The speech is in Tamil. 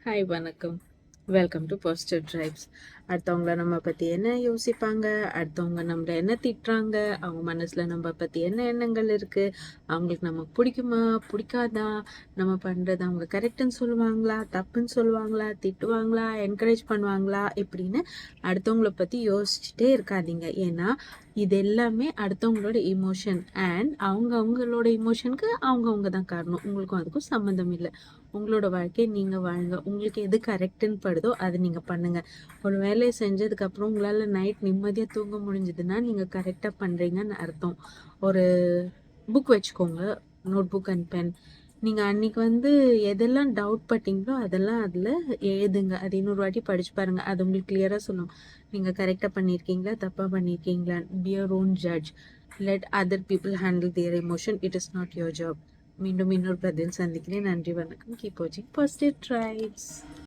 ஹாய் வணக்கம். Welcome to positive tribes. அடுத்தவங்கள நம்ம பற்றி என்ன யோசிப்பாங்க, அடுத்தவங்க நம்மளை என்ன திட்டுறாங்க, அவங்க மனசில் நம்ம பற்றி என்ன எண்ணங்கள் இருக்குது, அவங்களுக்கு நம்ம பிடிக்குமா பிடிக்காதா, நம்ம பண்ணுறது அவங்க கரெக்டுன்னு சொல்லுவாங்களா தப்புன்னு சொல்லுவாங்களா, திட்டுவாங்களா என்கரேஜ் பண்ணுவாங்களா, இப்படின்னு அடுத்தவங்கள பற்றி யோசிச்சுட்டே இருக்காதீங்க. ஏன்னா இது எல்லாமே அடுத்தவங்களோட இமோஷன் அண்ட் அவங்களோட இமோஷனுக்கு அவங்கவுங்க தான் காரணம். உங்களுக்கும் அதுக்கும் சம்மந்தம் இல்லை. உங்களோட வாழ்க்கையை நீங்கள் வாழுங்க. உங்களுக்கு எது கரெக்டுன்னு படுதோ அதை நீங்கள் பண்ணுங்கள். ஒரு வேலையை செஞ்சதுக்கப்புறம் உங்களால் நைட் நிம்மதியாக தூங்க முடிஞ்சதுன்னா நீங்கள் கரெக்டாக பண்ணுறீங்கன்னு அர்த்தம். ஒரு புக் வச்சுக்கோங்க, நோட் புக் அண்ட் பென். நீங்கள் அன்றைக்கி எதெல்லாம் டவுட் பட்டீங்களோ அதெல்லாம் அதில் எழுதுங்க. அது இன்னொரு வாட்டி படித்து பாருங்கள். அது உங்களுக்கு கிளியராக சொல்லும் நீங்கள் கரெக்டாக பண்ணியிருக்கீங்களா தப்பாக பண்ணியிருக்கீங்களா. Be your own judge. Let other people handle their emotion. It is not your job. மீண்டும் இன்னொரு பதில் சந்திக்கிறேன். நன்றி, வணக்கம். கீப் வாட்சிங் பாசிட்டிவ் ட்ரைப்ஸ்.